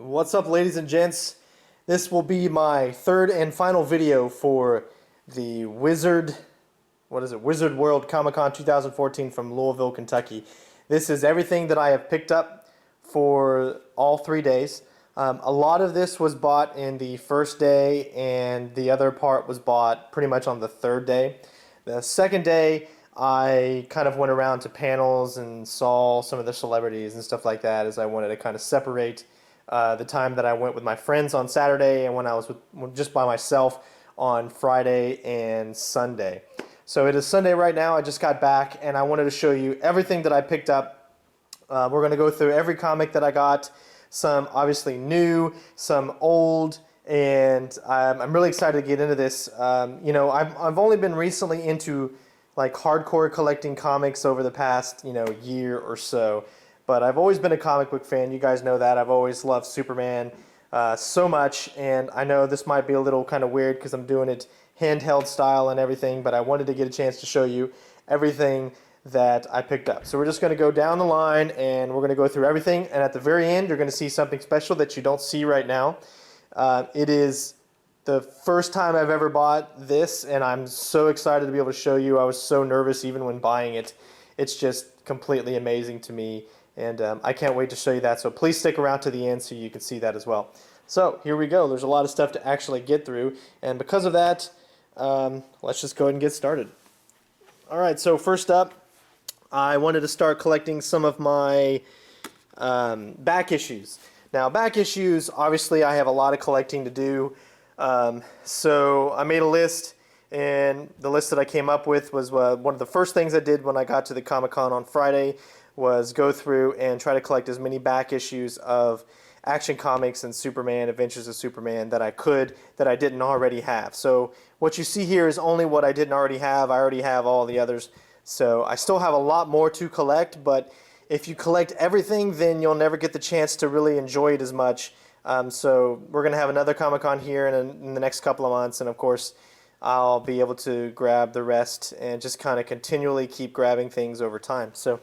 What's up, ladies and gents? This will be my third and final video for the Wizard World Comic-Con 2014 from Louisville, Kentucky. This is everything that I have picked up for all 3 days. A lot of this was bought in the first day, and the other part was bought pretty much on the third day. The second day, I kind of went around to panels and saw some of the celebrities and stuff like that, as I wanted to kind of separate the time that I went with my friends on Saturday and when I was just by myself on Friday and Sunday. So it is Sunday right now. I just got back and I wanted to show you everything that I picked up. We're going to go through every comic that I got, some obviously new, some old, and I'm really excited to get into this. You know, I've only been recently into like hardcore collecting comics over the past, year or so. But I've always been a comic book fan. You guys know that. I've always loved Superman so much, and I know this might be a little kind of weird because I'm doing it handheld style and everything, but I wanted to get a chance to show you everything that I picked up. So we're just going to go down the line, and we're going to go through everything, and at the very end, you're going to see something special that you don't see right now. It is the first time I've ever bought this, and I'm so excited to be able to show you. I was so nervous even when buying it. It's just completely amazing to me. And I can't wait to show you that, so please stick around to the end so you can see that as well. So here we go. There's a lot of stuff to actually get through, and because of that, let's just go ahead and get started. Alright, so first up, I wanted to start collecting some of my back issues. Now, back issues, obviously I have a lot of collecting to do, so I made a list, and the list that I came up with was one of the first things I did when I got to the Comic-Con on Friday was go through and try to collect as many back issues of Action Comics and Superman, Adventures of Superman that I could, that I didn't already have. So what you see here is only what I didn't already have. I already have all the others. So I still have a lot more to collect, but if you collect everything, then you'll never get the chance to really enjoy it as much. So we're going to have another Comic-Con here in the next couple of months, and of course I'll be able to grab the rest and just kind of continually keep grabbing things over time. So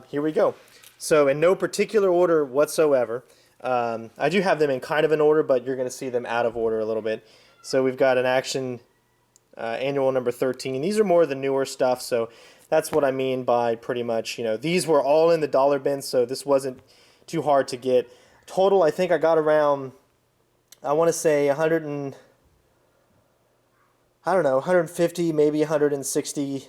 here we go. So in no particular order whatsoever. I do have them in kind of an order, but you're going to see them out of order a little bit. So we've got an Action Annual number 13. These are more of the newer stuff, so that's what I mean by pretty much, these were all in the dollar bin, so this wasn't too hard to get. Total, I think I got around, I want to say 150, maybe 160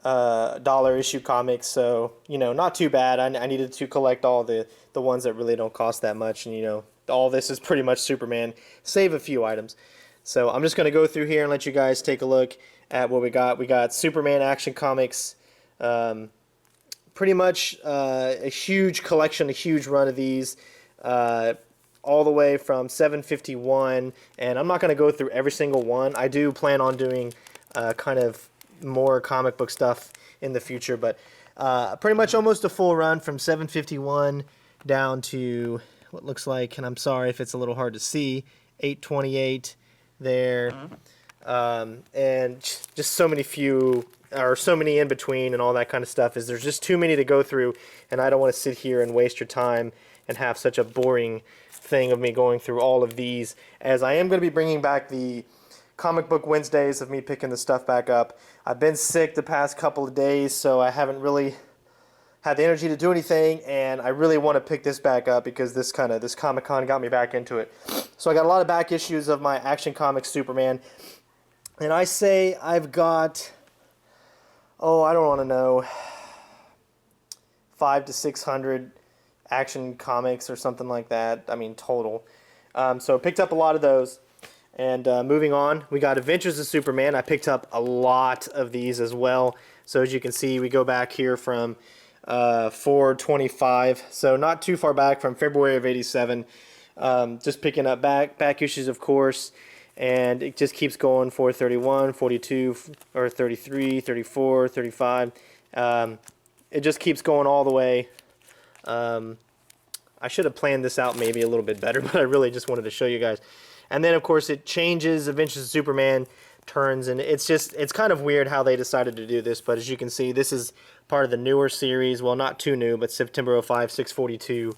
dollar issue comics, so not too bad. I needed to collect all the ones that really don't cost that much, and all this is pretty much Superman, save a few items. So I'm just going to go through here and let you guys take a look at what we got. We got Superman Action Comics, pretty much a huge collection, a huge run of these, all the way from 751, and I'm not going to go through every single one. I do plan on doing kind of more comic book stuff in the future, but pretty much almost a full run from 751 down to what looks like, and I'm sorry if it's a little hard to see, 828 there, and just so many in between and all that kind of stuff. There's just too many to go through, and I don't want to sit here and waste your time and have such a boring thing of me going through all of these, as I am going to be bringing back the Comic Book Wednesdays of me picking the stuff back up. I've been sick the past couple of days, so I haven't really had the energy to do anything, and I really want to pick this back up because this Comic-Con got me back into it. So I got a lot of back issues of my Action Comics Superman, and I say I've got, I don't want to know, 500 to 600 Action Comics or something like that. I mean, total. So I picked up a lot of those. And moving on, we got Adventures of Superman. I picked up a lot of these as well. So as you can see, we go back here from 425. So not too far back from February of '87. Just picking up back issues, of course. And it just keeps going, 431, 42, or 33, 34, 35. It just keeps going all the way. I should have planned this out maybe a little bit better, but I really just wanted to show you guys. And then, of course, it changes. Adventures of Superman turns, and it's kind of weird how they decided to do this, but as you can see, this is part of the newer series. Well, not too new, but September 05, 642.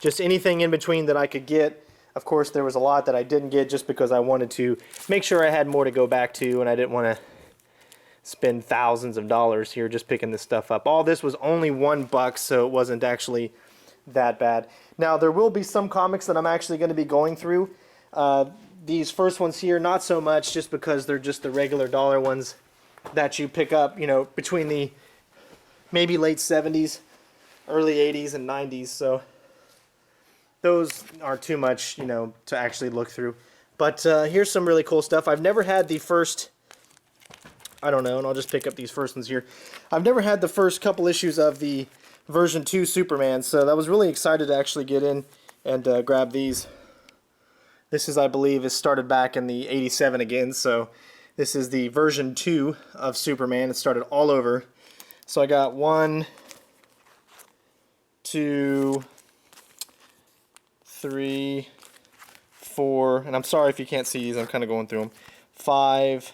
just anything in between that I could get. Of course, there was a lot that I didn't get just because I wanted to make sure I had more to go back to, and I didn't want to spend thousands of dollars here just picking this stuff up. All this was only $1, so it wasn't actually that bad. Now, there will be some comics that I'm actually going to be going through. These first ones here, not so much, just because they're just the regular dollar ones that you pick up, you know, between the maybe late 70s, early 80s, and 90s. So those aren't too much, you know, to actually look through. But here's some really cool stuff. I've never had the first, I don't know, and I'll just pick up these first ones here. I've never had the first couple issues of the version 2 Superman, so I was really excited to actually get in and grab these. This is, I believe, is started back in the 87 again, so this is the version 2 of Superman. It started all over. So I got 1, 2, 3, 4, and I'm sorry if you can't see these, I'm kind of going through them. 5,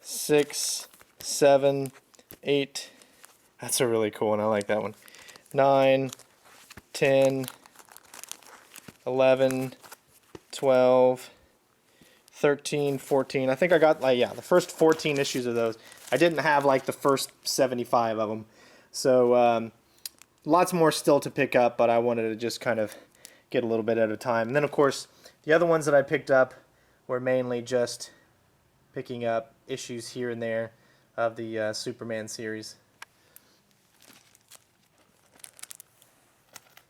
6, 7, 8. That's a really cool one. I like that one. 9, 10, 11, 12, 13, 14. I think I got, like, yeah, the first 14 issues of those. I didn't have, like, the first 75 of them. So, lots more still to pick up, but I wanted to just kind of get a little bit at a time. And then, of course, the other ones that I picked up were mainly just picking up issues here and there of the Superman series.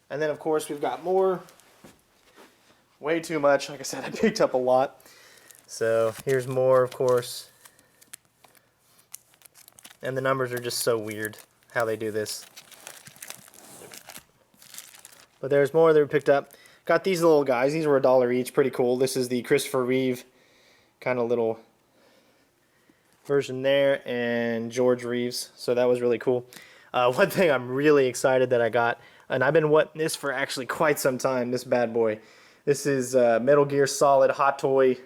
And then, of course, we've got more. Way too much. Like I said, I picked up a lot. So here's more, of course. And the numbers are just so weird how they do this. But there's more that we picked up. Got these little guys. These were $1 each. Pretty cool. This is the Christopher Reeve kind of little version there, and George Reeves. So that was really cool. One thing I'm really excited that I got, and I've been wanting this for actually quite some time, this bad boy. This is Metal Gear Solid Hot Toy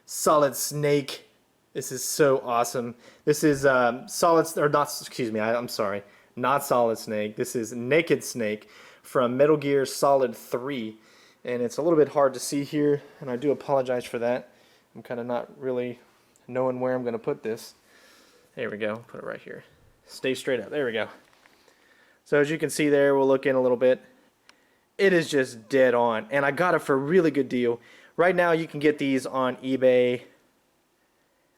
Solid Snake. This is so awesome. This is Solid, or not, excuse me, I'm sorry, not Solid Snake. This is Naked Snake from Metal Gear Solid 3. And it's a little bit hard to see here, and I do apologize for that. I'm kind of not really knowing where I'm going to put this. There we go, put it right here. Stay straight up, there we go. So as you can see there, we'll look in a little bit. It is just dead on, and I got it for a really good deal. Right now you can get these on eBay,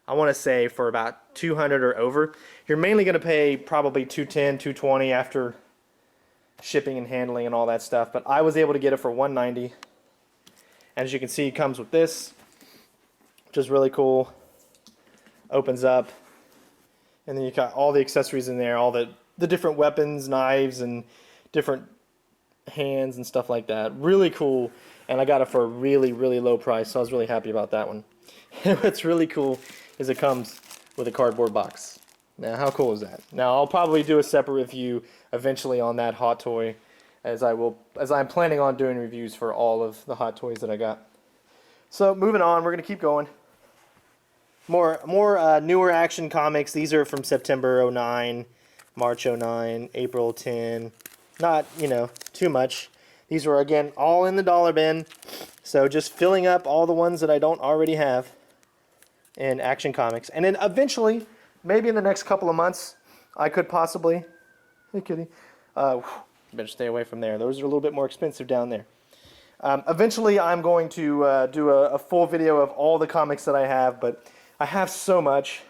I want to say for about $200 or over. You're mainly going to pay probably $210, $220 after shipping and handling and all that stuff, but I was able to get it for $190. And as you can see, it comes with this, which is really cool. Opens up, and then you got all the accessories in there, all the different weapons, knives, and different hands and stuff like that. Really cool, and I got it for a really, really low price, so I was really happy about that one. And what's really cool is it comes with a cardboard box. Now, how cool is that? Now, I'll probably do a separate review eventually on that Hot Toy, as I'm planning on doing reviews for all of the Hot Toys that I got. So, moving on, we're going to keep going. More newer Action comics. These are from September 09, March 09, April 10. Not, you know, too much. These were, again, all in the dollar bin. So just filling up all the ones that I don't already have in Action Comics. And then eventually, maybe in the next couple of months, I could possibly... Hey, kitty. Better stay away from there. Those are a little bit more expensive down there. Eventually, I'm going to do a full video of all the comics that I have, but I have so much.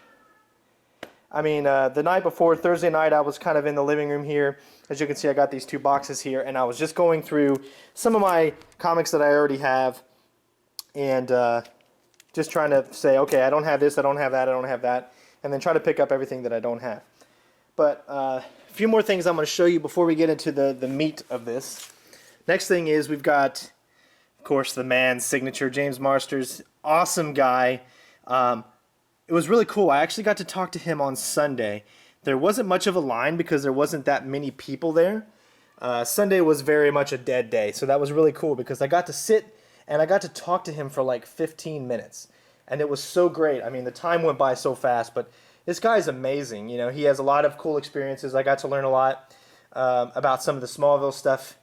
I mean, the night before, Thursday night, I was kind of in the living room here. As you can see, I got these two boxes here, and I was just going through some of my comics that I already have, and just trying to say, okay, I don't have this, I don't have that, I don't have that, and then try to pick up everything that I don't have. But a few more things I'm going to show you before we get into the meat of this. Next thing is we've got, of course, the man's signature, James Marsters. Awesome guy. It was really cool. I actually got to talk to him on Sunday. There wasn't much of a line because there wasn't that many people there. Sunday was very much a dead day, so that was really cool because I got to sit and I got to talk to him for like 15 minutes. And it was so great. I mean, the time went by so fast, but this guy's amazing. You know, he has a lot of cool experiences. I got to learn a lot about some of the Smallville stuff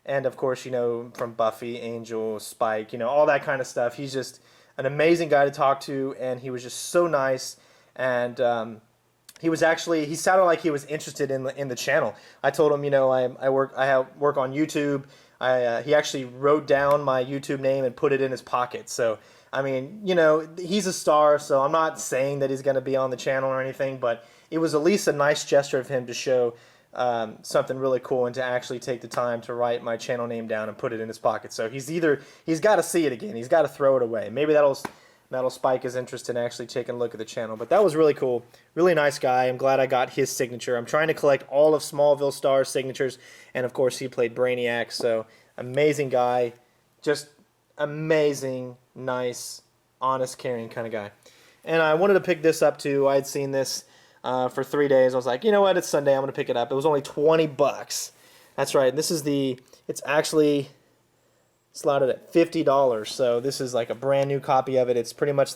and of course, you know, from Buffy, Angel, Spike, you know, all that kind of stuff. He's just an amazing guy to talk to, and he was just so nice. And he sounded like he was interested in the channel. I told him, you know, I work on YouTube. He actually wrote down my YouTube name and put it in his pocket. So I mean, you know, he's a star, so I'm not saying that he's going to be on the channel or anything, but it was at least a nice gesture of him to show something really cool and to actually take the time to write my channel name down and put it in his pocket. So he's got to see it again. He's got to throw it away. Maybe that'll spike his interest in actually taking a look at the channel. But that was really cool. Really nice guy. I'm glad I got his signature. I'm trying to collect all of Smallville Star's signatures, and of course he played Brainiac, so amazing guy. Just amazing, nice, honest, caring kind of guy. And I wanted to pick this up too. I had seen this for 3 days. I was like, you know what, it's Sunday, I'm going to pick it up. It was only 20 bucks. That's right. This is it's actually slotted at $50. So this is like a brand new copy of it. It's pretty much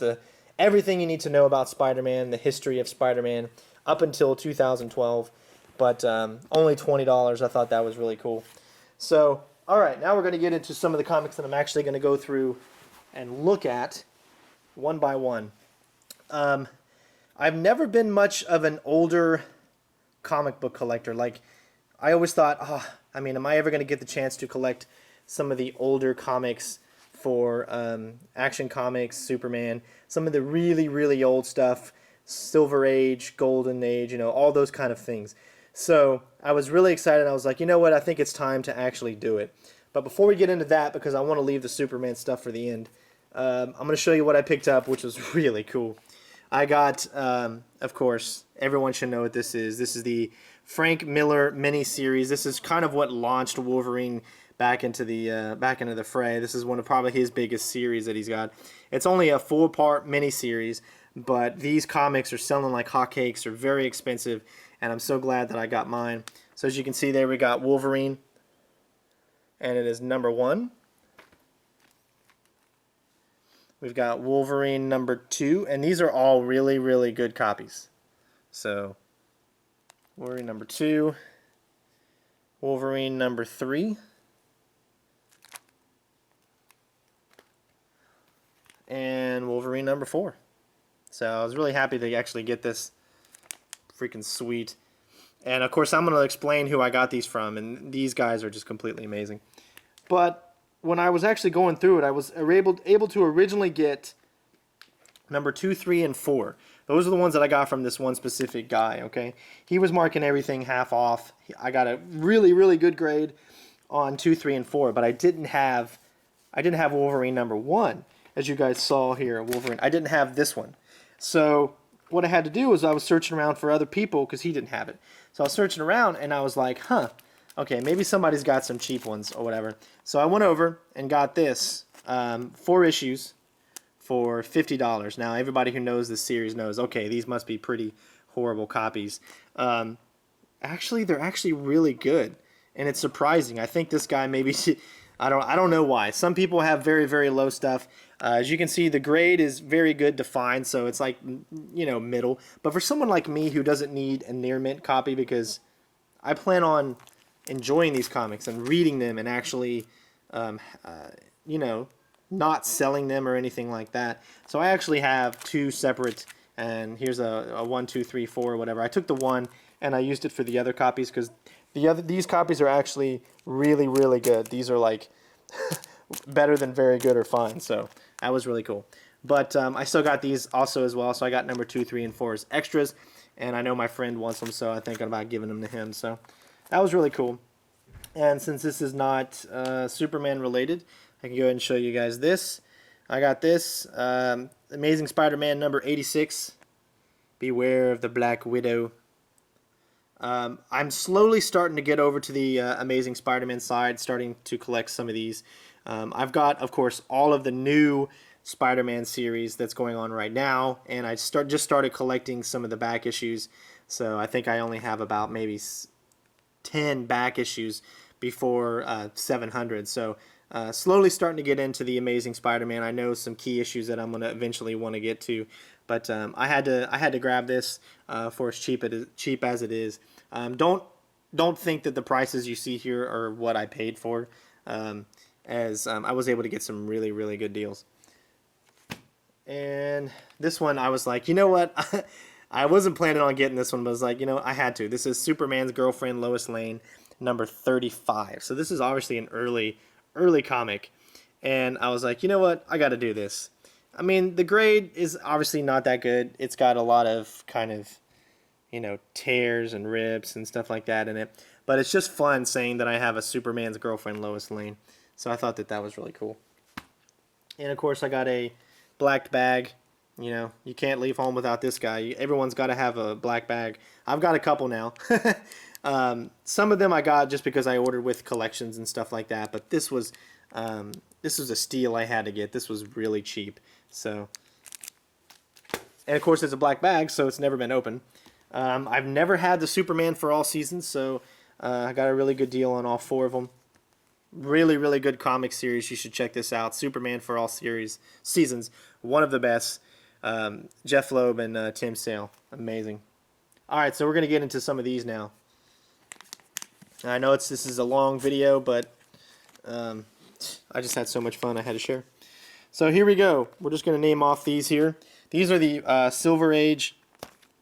everything you need to know about Spider-Man, the history of Spider-Man up until 2012. But only $20. I thought that was really cool. So, all right, now we're going to get into some of the comics that I'm actually going to go through and look at one by one. I've never been much of an older comic book collector. Like, I always thought, am I ever going to get the chance to collect some of the older comics for Action Comics, Superman, some of the really, really old stuff, Silver Age, Golden Age, you know, all those kind of things. So I was really excited. I was like, you know what, I think it's time to actually do it. But before we get into that, because I want to leave the Superman stuff for the end, I'm going to show you what I picked up, which was really cool. I got, of course, everyone should know what this is. This is the Frank Miller miniseries. This is kind of what launched Wolverine back into the fray. This is one of probably his biggest series that he's got. It's only a 4-part miniseries, but these comics are selling like hotcakes. They're very expensive, and I'm so glad that I got mine. So as you can see there, we got Wolverine, and it is number 1. We've got Wolverine number 2, and these are all really, really good copies. So, Wolverine number 2, Wolverine number 3, and Wolverine number 4. So I was really happy to actually get this. Freaking sweet. And of course I'm going to explain who I got these from, and these guys are just completely amazing. But when I was actually going through it, I was able to originally get number 2, 3, and 4. Those are the ones that I got from this one specific guy, okay? He was marking everything half off. I got a really, really good grade on 2, 3, and 4, but I didn't have Wolverine number 1. As you guys saw here, Wolverine. I didn't have this one. So what I had to do was I was searching around for other people because he didn't have it. So I was searching around and I was like, okay, maybe somebody's got some cheap ones or whatever. So I went over and got this, 4 issues for $50. Now everybody who knows this series knows, okay, these must be pretty horrible copies. Actually, they're actually really good, and it's surprising. I think this guy maybe, I don't know why. Some people have very, very low stuff. As you can see, the grade is very good defined, so it's like, you know, middle. But for someone like me who doesn't need a near mint copy, because I plan on enjoying these comics and reading them and actually, you know, not selling them or anything like that. So I actually have 2 separate, and here's a 1, 2, 3, 4, or whatever. I took the 1 and I used it for the other copies because these copies are actually really, really good. These are like better than very good or fine. So that was really cool. But I still got these also as well. So I got number 2, 3, and 4 as extras. And I know my friend wants them, so I think about giving them to him. So that was really cool. And since this is not Superman related, I can go ahead and show you guys this. I got this Amazing Spider-Man number 86. Beware of the Black Widow. I'm slowly starting to get over to the Amazing Spider-Man side, starting to collect some of these. I've got, of course, all of the new Spider-Man series that's going on right now, and I just started collecting some of the back issues. So I think I only have about maybe 10 back issues before 700. So slowly starting to get into the Amazing Spider-Man. I know some key issues that I'm going to eventually want to get to, but I had to grab this for as cheap as it is. Don't don't think that the prices you see here are what I paid for, as I was able to get some really, really good deals. And this one, I was like, you know what? I wasn't planning on getting this one, but I was like, you know, I had to. This is Superman's Girlfriend, Lois Lane, number 35. So this is obviously an early comic. And I was like, you know what? I got to do this. I mean, the grade is obviously not that good. It's got a lot of kind of, you know, tears and rips and stuff like that in it. But it's just fun saying that I have a Superman's Girlfriend, Lois Lane. So I thought that that was really cool. And of course, I got a black bag. You know, you can't leave home without this guy. Everyone's got to have a black bag. I've got a couple now. Some of them I got just because I ordered with collections and stuff like that. But this was a steal I had to get. This was really cheap. So, and of course, it's a black bag, so it's never been opened. I've never had the Superman for all seasons, so I got a really good deal on all 4 of them. Really, really good comic series. You should check this out. Superman for all seasons. One of the best. Jeff Loeb and Tim Sale. Amazing. Alright, so we're going to get into some of these now. I know this is a long video, but I just had so much fun I had to share. So here we go. We're just going to name off these here. These are the Silver Age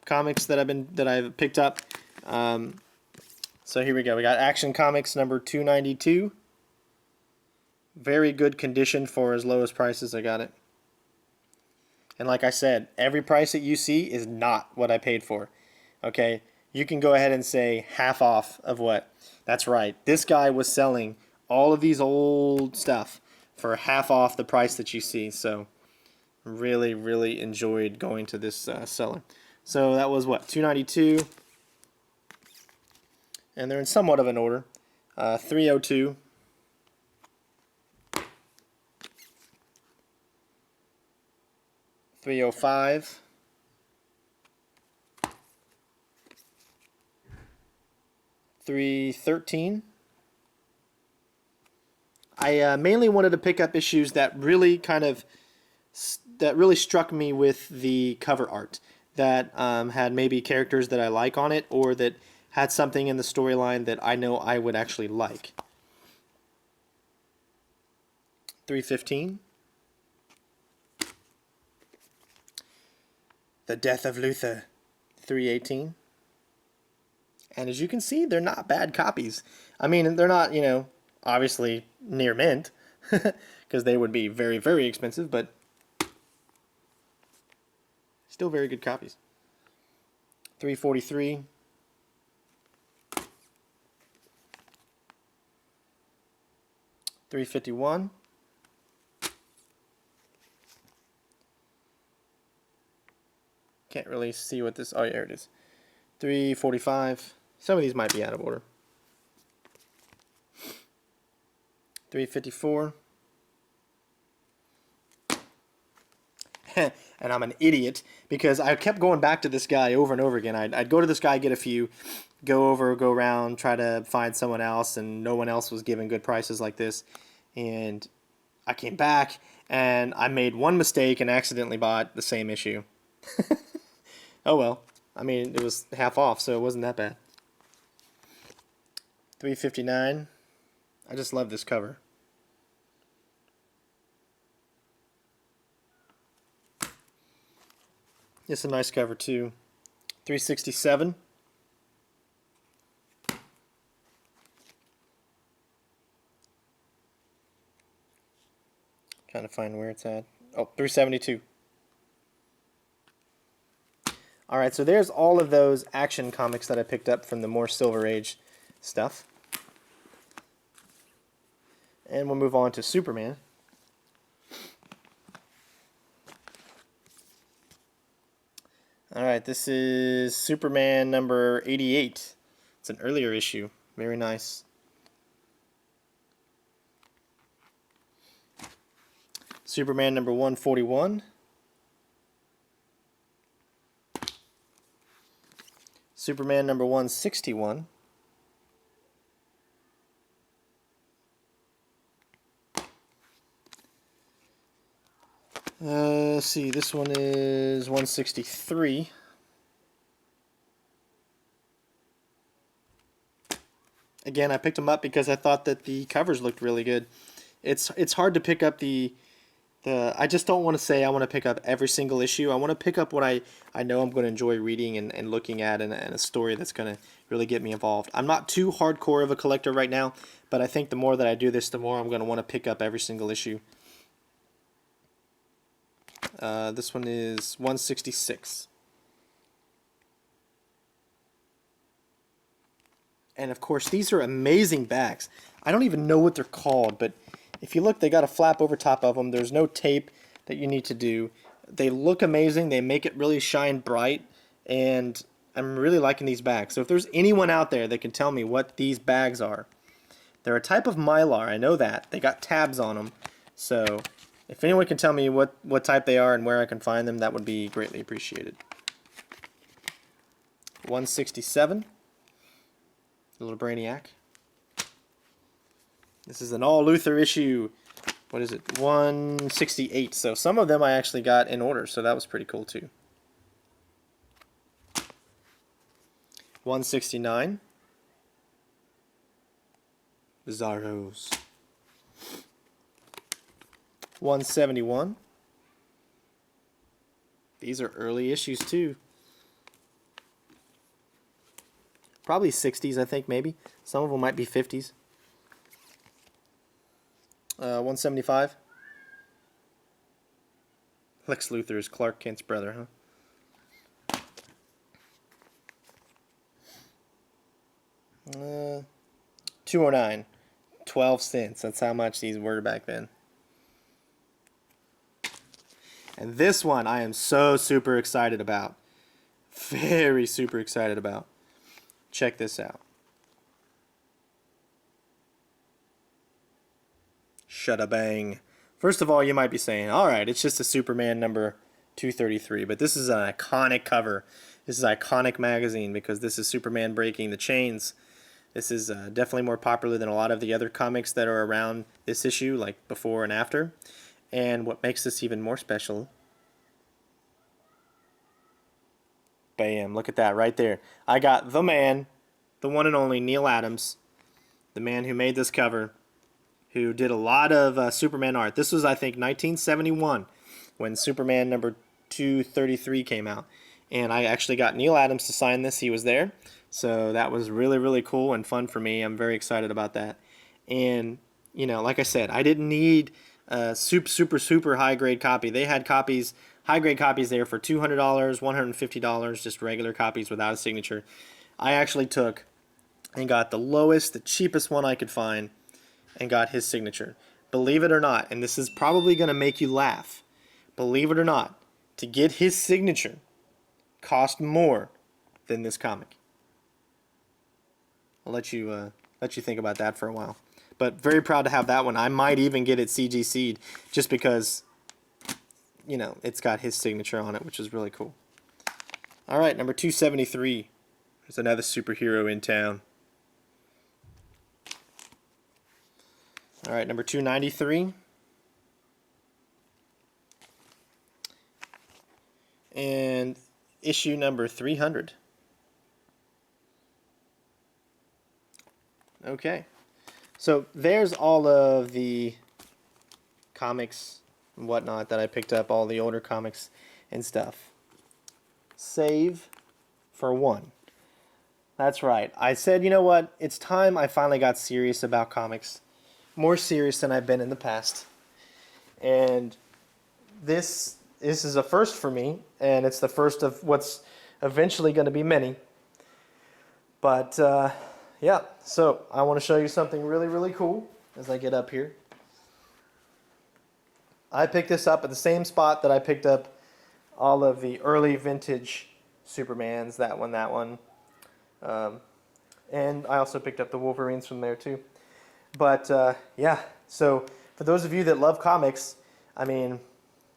comics that I've picked up. So here we go. We got Action Comics number 292. Very good condition for as low as prices I got it. And like I said, every price that you see is not what I paid for. Okay? You can go ahead and say half off of what? That's right. This guy was selling all of these old stuff for half off the price that you see. So really, really enjoyed going to this seller. So that was what? $292. And they're in somewhat of an order. $302. $305. $313. I mainly wanted to pick up issues that really struck me with the cover art, that had maybe characters that I like on it, or that had something in the storyline that I know I would actually like. $315. The Death of Luther, $318. And as you can see, they're not bad copies. I mean, they're not, you know, obviously near mint, because they would be very, very expensive, but still very good copies. $343. $351. Can't really see what this. Oh, yeah, here it is. $345. Some of these might be out of order. $354. And I'm an idiot because I kept going back to this guy over and over again. I'd go to this guy, get a few, go around, try to find someone else, and no one else was giving good prices like this. And I came back, and I made one mistake and accidentally bought the same issue. Oh well. I mean, it was half off, so it wasn't that bad. $359. I just love this cover. It's a nice cover too. $367. Trying to find where it's at. Oh, $372. Alright, so there's all of those Action Comics that I picked up from the more Silver Age stuff. And we'll move on to Superman. Alright, this is Superman number 88. It's an earlier issue. Very nice. Superman number 141. Superman number 161. Let's see, this one is 163. Again, I picked them up because I thought that the covers looked really good. It's hard to pick up the I just don't want to say I want to pick up every single issue. I want to pick up what I know I'm going to enjoy reading and looking at, and a story that's going to really get me involved. I'm not too hardcore of a collector right now, but I think the more that I do this, the more I'm going to want to pick up every single issue. This one is 166. And of course, these are amazing bags. I don't even know what they're called, but if you look, they got a flap over top of them. There's no tape that you need to do. They look amazing. They make it really shine bright, and I'm really liking these bags. So if there's anyone out there that can tell me what these bags are, they're a type of Mylar. I know that. They got tabs on them. So if anyone can tell me what type they are and where I can find them, that would be greatly appreciated. 167. Little Brainiac. This is an all Luthor issue. What is it? 168. So some of them I actually got in order, so that was pretty cool too. 169. Bizarros. 171. These are early issues too. Probably 60s, I think, maybe. Some of them might be 50s. 175. Lex Luthor is Clark Kent's brother, huh? 209. 12 cents. That's how much these were back then. And this one I am so super excited about. Very super excited about. Check this out. Shut-a-bang. First of all, you might be saying, alright, it's just a Superman number 233, but this is an iconic cover. This is an iconic magazine because this is Superman breaking the chains. This is definitely more popular than a lot of the other comics that are around this issue, like before and after. And what makes this even more special, bam, look at that right there. I got the man, the one and only Neil Adams, the man who made this cover, who did a lot of Superman art. This was, I think, 1971 when Superman number 233 came out. And I actually got Neil Adams to sign this. He was there. So that was really, really cool and fun for me. I'm very excited about that. And, you know, like I said, I didn't need a super high-grade copy. They had copies, high-grade copies there for $200, $150, just regular copies without a signature. I actually took and got the lowest, the cheapest one I could find, and got his signature. Believe it or not, and this is probably going to make you laugh, believe it or not, to get his signature cost more than this comic. I'll let you think about that for a while. But very proud to have that one. I might even get it CGC'd just because, you know, it's got his signature on it, which is really cool. All right, number 273. There's another superhero in town. All right, number 293. And issue number 300. Okay. So there's all of the comics and whatnot that I picked up, all the older comics and stuff. Save for one. That's right. I said, you know what? It's time I finally got serious about comics. More serious than I've been in the past. And this is a first for me, and it's the first of what's eventually going to be many. But yeah, so I want to show you something really, really cool as I get up here. I picked this up at the same spot that I picked up all of the early vintage Supermans, that one. And I also picked up the Wolverines from there too. But yeah, so for those of you that love comics, I mean,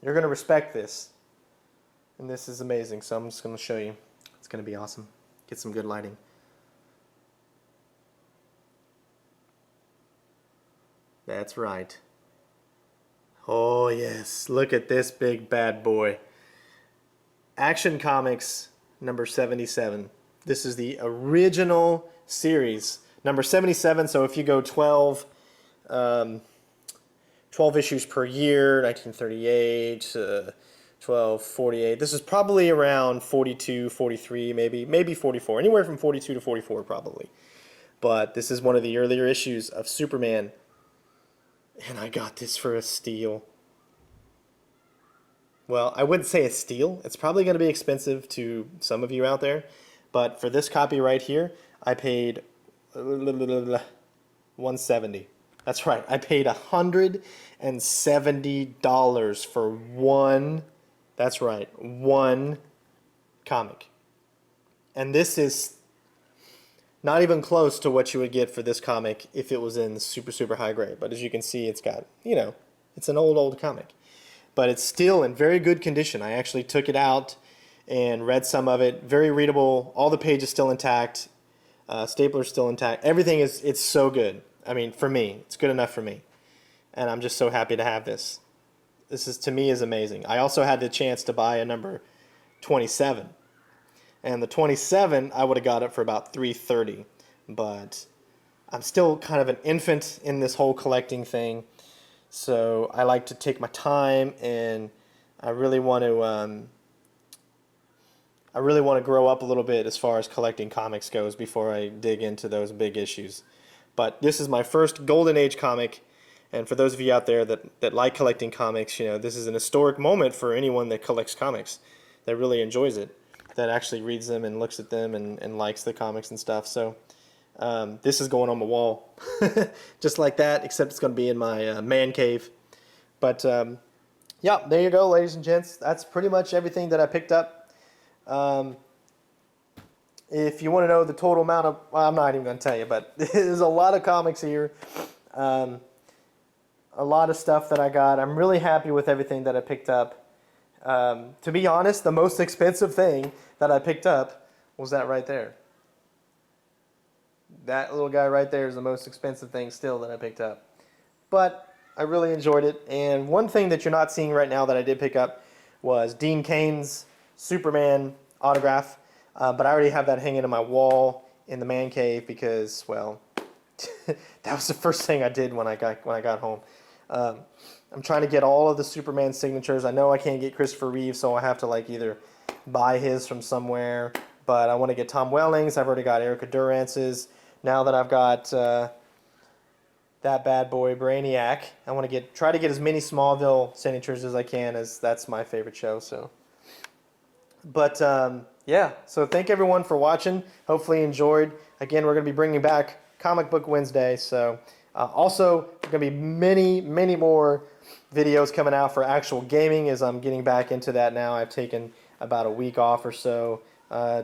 you're going to respect this. And this is amazing, so I'm just going to show you. It's going to be awesome. Get some good lighting. That's right. Oh yes, look at this big bad boy. Action Comics number 77. This is the original series, number 77. So if you go 12 issues per year, 1938, 1248. This is probably around 42, 43, maybe 44. Anywhere from 42 to 44 probably. But this is one of the earlier issues of Superman. And I got this for a steal. Well, I wouldn't say a steal. It's probably going to be expensive to some of you out there. But for this copy right here, I paid $170. That's right. I paid $170 for one, that's right, one comic. And this is not even close to what you would get for this comic if it was in super, super high grade. But as you can see, it's got, you know, it's an old comic. But it's still in very good condition. I actually took it out and read some of it. Very readable. All the pages still intact. Stapler's still intact. Everything is, it's so good. I mean, for me, it's good enough for me. And I'm just so happy to have this. This is, to me, is amazing. I also had the chance to buy a number 27. And the 27, I would have got it for about $330. But I'm still kind of an infant in this whole collecting thing. So I like to take my time, and I really want to grow up a little bit as far as collecting comics goes before I dig into those big issues. But this is my first Golden Age comic, and for those of you out there that like collecting comics, you know, this is an historic moment for anyone that collects comics, that really enjoys it, that actually reads them and looks at them and likes the comics and stuff. So this is going on my wall, just like that, except it's going to be in my man cave. But yeah, there you go, ladies and gents. That's pretty much everything that I picked up. If you want to know the total amount of, well, I'm not even going to tell you, but there's a lot of comics here. A lot of stuff that I got. I'm really happy with everything that I picked up. To be honest, the most expensive thing that I picked up was that right there. That little guy right there is the most expensive thing still that I picked up. But I really enjoyed it. And one thing that you're not seeing right now that I did pick up was Dean Cain's Superman autograph. But I already have that hanging on my wall in the man cave because, well, that was the first thing I did when I got home. I'm trying to get all of the Superman signatures. I know I can't get Christopher Reeve, so I have to like either buy his from somewhere. But I want to get Tom Welling's. I've already got Erica Durance's. Now that I've got that bad boy Brainiac, I want to try to get as many Smallville signatures as I can, as that's my favorite show. So, but yeah. So thank everyone for watching. Hopefully you enjoyed. Again, we're going to be bringing back Comic Book Wednesday. So also there's going to be many more videos coming out for actual gaming as I'm getting back into that now. I've taken about a week off or so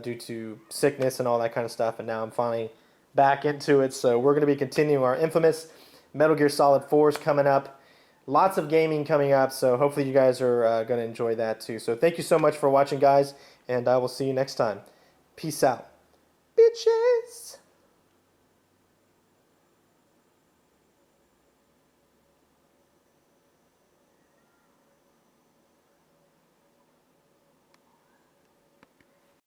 due to sickness and all that kind of stuff, and now I'm finally back into it. So we're going to be continuing our infamous Metal Gear Solid 4s coming up. Lots of gaming coming up, so hopefully you guys are going to enjoy that too. So thank you so much for watching, guys, and I will see you next time. Peace out, bitches.